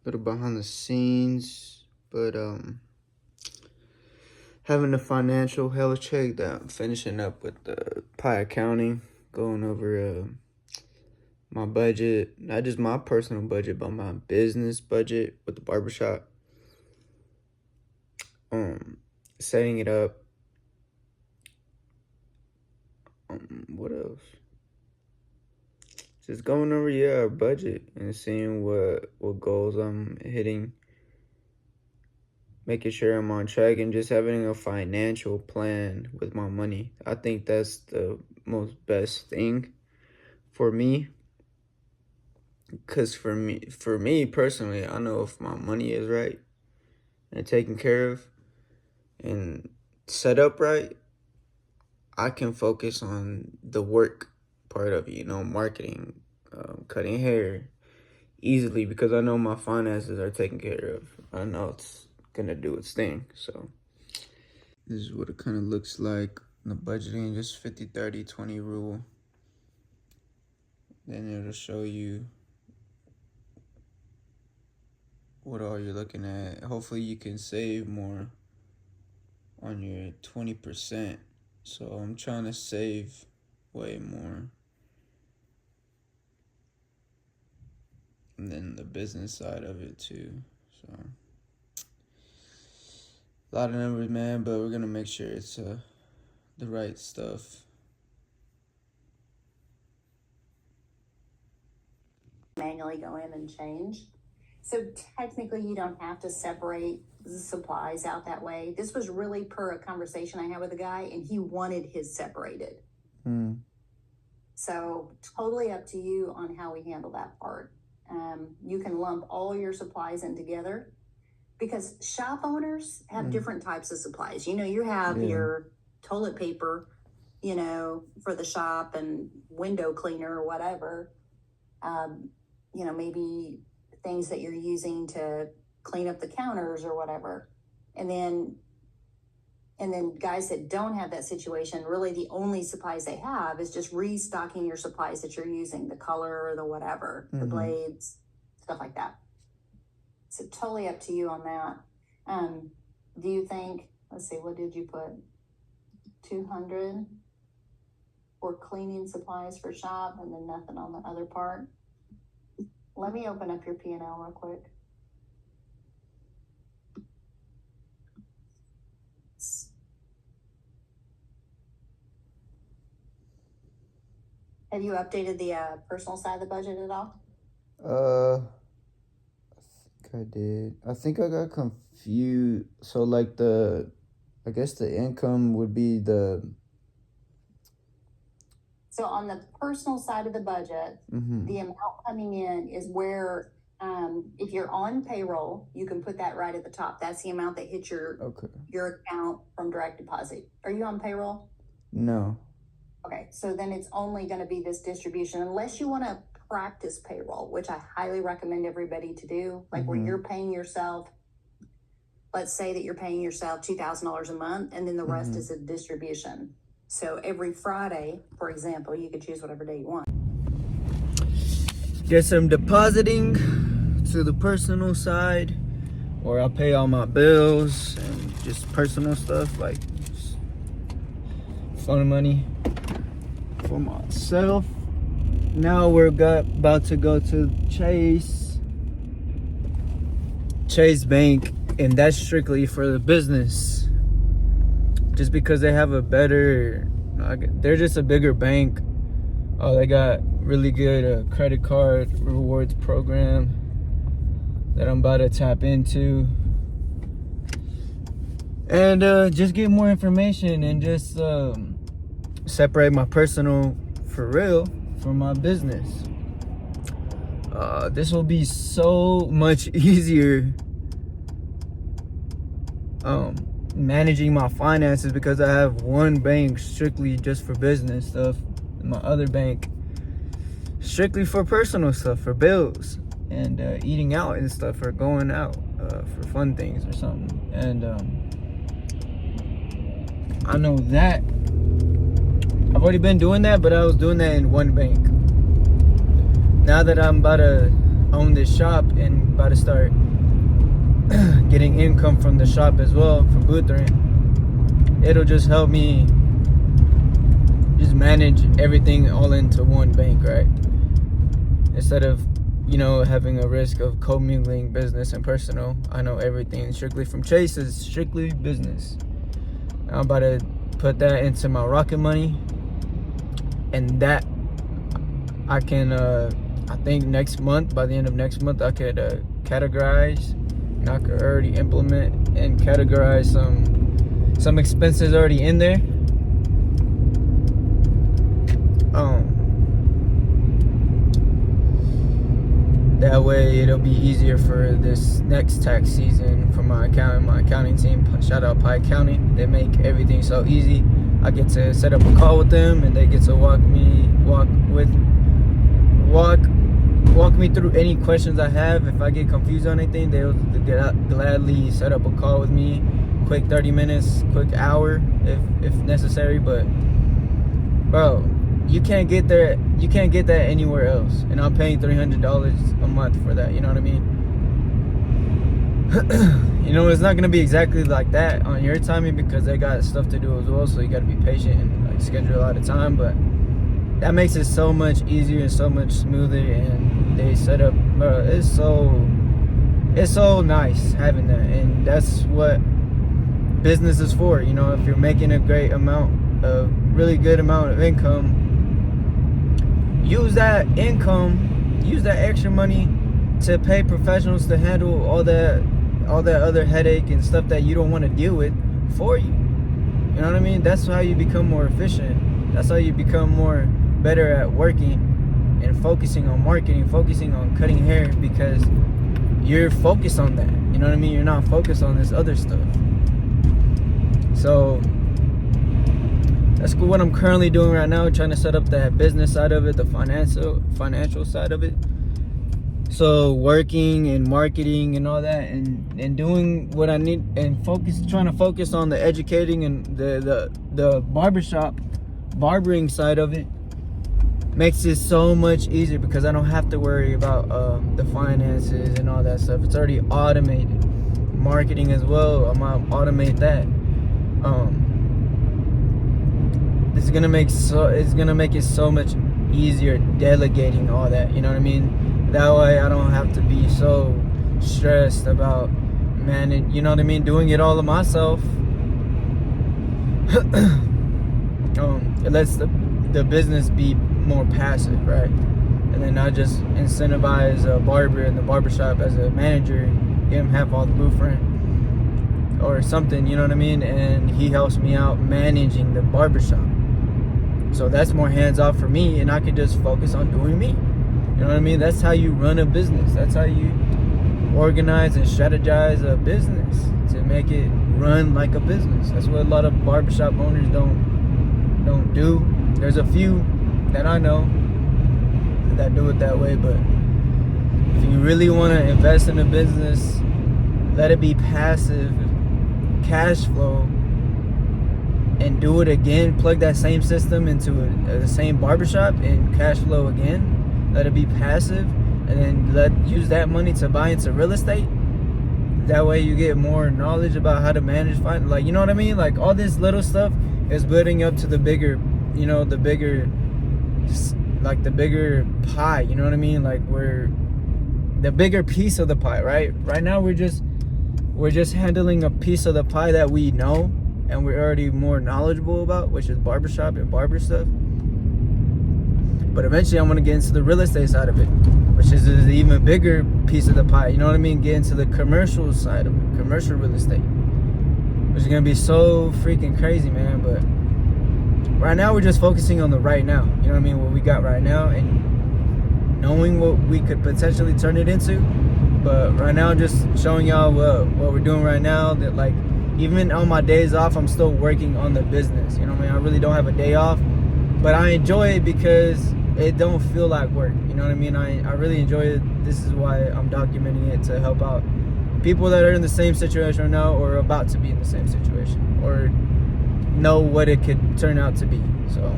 little behind the scenes, but having a financial health check that I'm finishing up with the Pie Accounting, going over my budget, not just my personal budget, but my business budget with the barbershop. Setting it up. What else? Just going over our budget and seeing what goals I'm hitting, making sure I'm on track, and just having a financial plan with my money. I think that's the most best thing for me. Because for me personally, I know if my money is right and taken care of and set up right, I can focus on the work part of it, marketing, cutting hair easily, because I know my finances are taken care of. I know it's gonna do its thing. So this is what it kind of looks like. The budgeting, just 50-30-20 rule. Then it'll show you what all you're looking at. Hopefully you can save more on your 20%. So I'm trying to save way more. And then the business side of it too. So a lot of numbers, man, but we're gonna make sure it's the right stuff. Manually go in and change. So technically you don't have to separate the supplies out that way. This was really per a conversation I had with a guy, and he wanted his separated. So totally up to you on how we handle that part. You can lump all your supplies in together, because shop owners have different types of supplies. You have your toilet paper, for the shop, and window cleaner or whatever. Maybe things that you're using to clean up the counters or whatever. And then guys that don't have that situation, really the only supplies they have is just restocking your supplies that you're using, the color or the whatever, the blades, stuff like that. So totally up to you on that. Do you think, let's see, what did you put? 200 for cleaning supplies for shop, and then nothing on the other part? Let me open up your P&L real quick. Have you updated the personal side of the budget at all? I think I did. I think I got confused. So like I guess the income would be So on the personal side of the budget, the amount coming in is where, if you're on payroll, you can put that right at the top. That's the amount that hits your account from direct deposit. Are you on payroll? No. Okay, so then it's only going to be this distribution, unless you want to practice payroll, which I highly recommend everybody to do. Like where you're paying yourself, let's say that you're paying yourself $2,000 a month, and then the rest is a distribution. So every Friday, for example, you could choose whatever day you want. Get some depositing to the personal side, or I'll pay all my bills and just personal stuff like phone money for myself. Now we're about to go to Chase Bank, and that's strictly for the business. Just because they have they're just a bigger bank. They got really good credit card rewards program that I'm about to tap into. And just get more information and just separate my personal for real from my business. This will be so much easier managing my finances, because I have one bank strictly just for business stuff, and my other bank strictly for personal stuff, for bills and eating out and stuff, or going out for fun things or something. And I know that I've already been doing that, but I was doing that in one bank. Now that I'm about to own this shop and about to start getting income from the shop as well, from booth rent, it'll just help me just manage everything all into one bank, right? Instead of, having a risk of commingling business and personal. I know everything strictly from Chase is strictly business. I'm about to put that into my Rocket Money, and that I can I think next month, by the end of next month, I could categorize, and I could already implement and categorize some expenses already in there. That way it'll be easier for this next tax season for my accounting team. Shout out Pike County. They make everything so easy. I get to set up a call with them, and they get to walk me through any questions I have. If I get confused on anything, they'll gladly set up a call with me. Quick 30 minutes, quick hour if necessary. But bro, you can't get that anywhere else, and I'm paying $300 a month for that. You know what I mean? It's not gonna be exactly like that on your timing, because they got stuff to do as well, so you got to be patient and schedule a lot of time. But that makes it so much easier and so much smoother, and they set up, bro, it's so nice having that. And that's what business is for. If you're making a really good amount of income, use that extra money to pay professionals to handle all that other headache and stuff that you don't want to deal with for you. You know what I mean? That's how you become more efficient. That's how you become better at working and focusing on marketing, focusing on cutting hair, because you're focused on that. You know what I mean? You're not focused on this other stuff. So that's what I'm currently doing right now, trying to set up that business side of it, the financial side of it. So working and marketing and all that, and doing what I need, and trying to focus on the educating and the barbering side of it, makes it so much easier, because I don't have to worry about the finances and all that stuff. It's already automated. Marketing as well, I'm gonna automate that. It's gonna make it so much easier delegating all that. You know what I mean? That way I don't have to be so stressed about managing. You know what I mean? Doing it all of myself. It lets the business be more passive, right? And then I just incentivize a barber in the barbershop as a manager, and get him half off the booth rent or something, you know what I mean? And he helps me out managing the barbershop. So that's more hands off for me, and I can just focus on doing me. You know what I mean? That's how you run a business. That's how you organize and strategize a business to make it run like a business. That's what a lot of barbershop owners don't do. There's a few that I know that do it that way, but if you really want to invest in a business, let it be passive cash flow, and do it again. Plug that same system into the same barbershop and cash flow again. Let it be passive, and then use that money to buy into real estate. That way you get more knowledge about how to manage finance. Like, you know what I mean? Like, all this little stuff is building up to the bigger pie. You know what I mean? Like, we're the bigger piece of the pie, right? Right now we're just handling a piece of the pie that we know and we're already more knowledgeable about, which is barbershop and barber stuff. But eventually I'm going to get into the real estate side of it, which is an even bigger piece of the pie. You know what I mean? Get into the commercial side of it, commercial real estate, which is going to be so freaking crazy, man. But right now we're just focusing on the right now. You know what I mean? What we got right now, and knowing what we could potentially turn it into. But right now, just showing y'all what we're doing right now. That, like, even on my days off, I'm still working on the business. You know what I mean? I really don't have a day off, but I enjoy it because it don't feel like work. You know what I mean? I really enjoy it. This is why I'm documenting it, to help out people that are in the same situation right now, or about to be in the same situation, or know what it could turn out to be. So